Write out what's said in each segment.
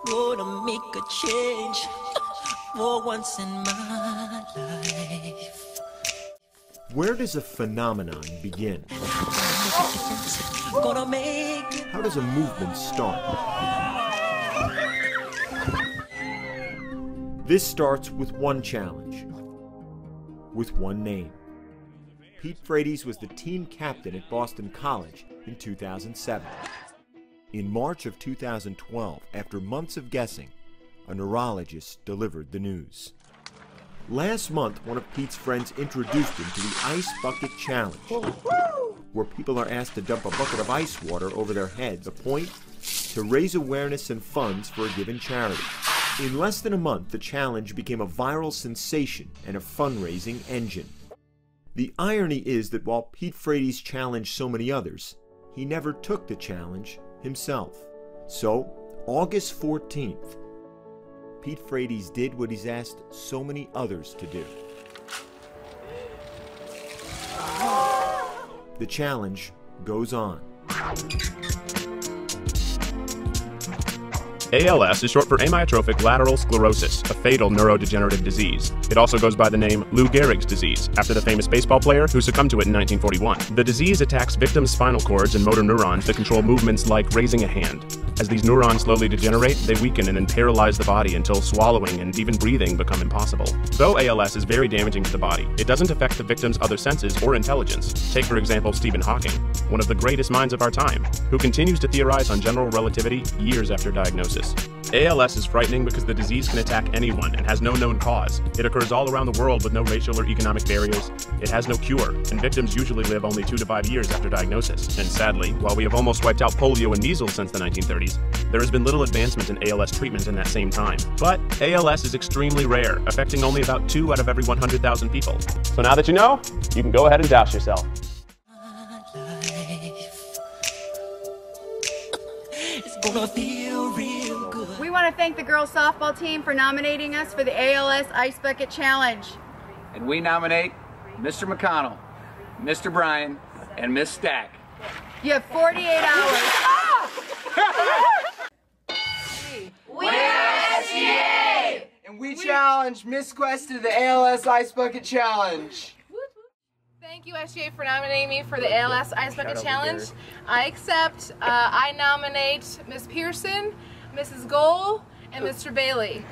Gonna make a change for once in my life. Where does a phenomenon begin? Gonna make it. How does a movement start? This starts with one challenge, with one name. Pete Frates was the team captain at Boston College in 2007. In March of 2012, after months of guessing, a neurologist delivered the news. Last month, one of Pete's friends introduced him to the Ice Bucket Challenge, where people are asked to dump a bucket of ice water over their heads. The point? To raise awareness and funds for a given charity. In less than a month, the challenge became a viral sensation and a fundraising engine. The irony is that while Pete Frates challenged so many others, he never took the challenge himself. So, August 14th, Pete Frates did what he's asked so many others to do. The challenge goes on. ALS is short for amyotrophic lateral sclerosis, a fatal neurodegenerative disease. It also goes by the name Lou Gehrig's disease, after the famous baseball player who succumbed to it in 1941. The disease attacks victims' spinal cords and motor neurons that control movements like raising a hand. As these neurons slowly degenerate, they weaken and then paralyze the body until swallowing and even breathing become impossible. Though ALS is very damaging to the body, it doesn't affect the victim's other senses or intelligence. Take, for example, Stephen Hawking, one of the greatest minds of our time, who continues to theorize on general relativity years after diagnosis. ALS is frightening because the disease can attack anyone and has no known cause. It occurs all around the world with no racial or economic barriers. It has no cure, and victims usually live only 2 to 5 years after diagnosis. And sadly, while we have almost wiped out polio and measles since the 1930s, there has been little advancement in ALS treatment in that same time. But ALS is extremely rare, affecting only about 2 out of every 100,000 people. So now that you know, you can go ahead and douse yourself. It's gonna feel real good. We want to thank the girls softball team for nominating us for the ALS Ice Bucket Challenge. And we nominate Mr. McConnell, Mr. Bryan, and Miss Stack. You have 48 hours. We're SGA! And we challenge Miss Quest to the ALS Ice Bucket Challenge. Thank you, SGA, for nominating me for the ALS Ice Bucket Challenge. I accept. I nominate Miss Pearson, Mrs. Goal, and Mr. Bailey.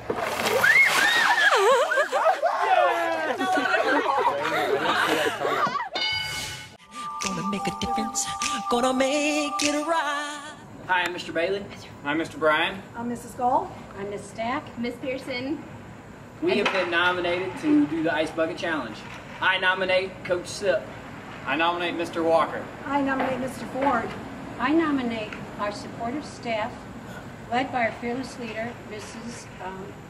Gonna make a difference. Gonna make it right. Hi, I'm Mr. Bailey. I'm Mr. Bryan. I'm Mrs. Goal. I'm Miss Stack. Miss Pearson. We have been nominated to do the Ice Bucket Challenge. I nominate Coach Sip. I nominate Mr. Walker. I nominate Mr. Ford. I nominate our supportive staff, led by our fearless leader, Mrs.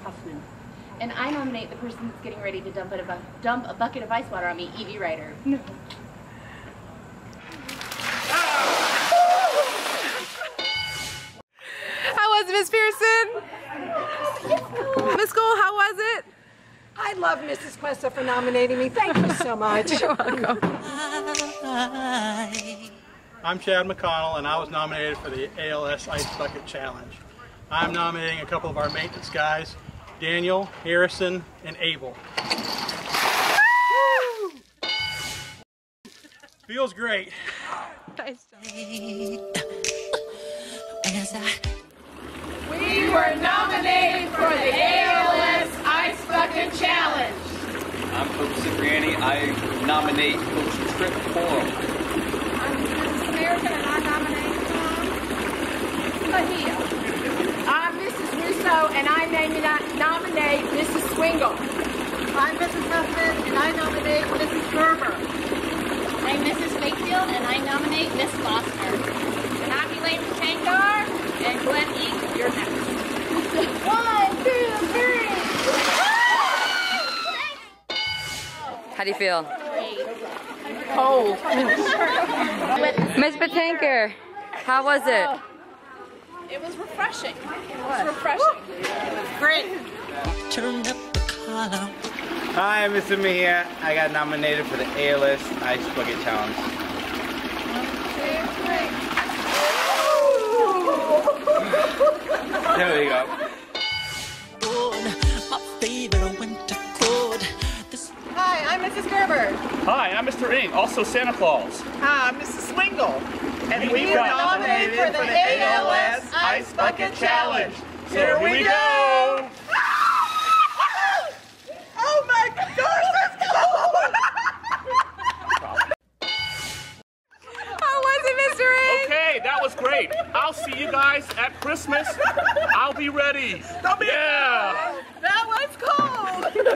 Huffman. And I nominate the person that's getting ready to dump a bucket of ice water on me, Evie Ryder. How was it, Miss Pearson? Miss Goal, how was it? I love Mrs. Questa for nominating me. Thank you so much. You're welcome. I'm Chad McConnell, and I was nominated for the ALS Ice Bucket Challenge. I'm nominating a couple of our maintenance guys, Daniel, Harrison, and Abel. Feels great. Nice job. We were nominated for the ALS Ice Bucket Challenge. I'm Coach Cipriani. I nominate Coach Trip Coral. I'm Mrs. American, and I nominate Mahia. I'm Mrs. Russo, and I nominate Mrs. Swingle. I'm Mrs. Huffman, and I nominate Mrs. Gerber. I'm Mrs. Wakefield, and I nominate Miss Foster. And I'm Elaine Shankar, and Glenn E., you're next. 1, 2, 3. How do you feel? Cold. Miss Patinker, how was it? It was refreshing. It was refreshing. Great. Turn up the collar. Hi, I'm Mr. Mejia. I got nominated for the ALS Ice Bucket Challenge. There we go. Trevor. Hi, I'm Mr. Ing, also Santa Claus. Hi, I'm Mrs. Swingle. And we were were nominated for the ALS Ice Bucket Challenge. Here we go! Oh my gosh, let's go! How was it, Mr. Ing? Okay, that was great. I'll see you guys at Christmas. I'll be ready. Yeah! That was cold!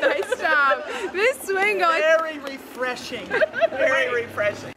Nice job. Miss Swingle. Very refreshing. Very refreshing.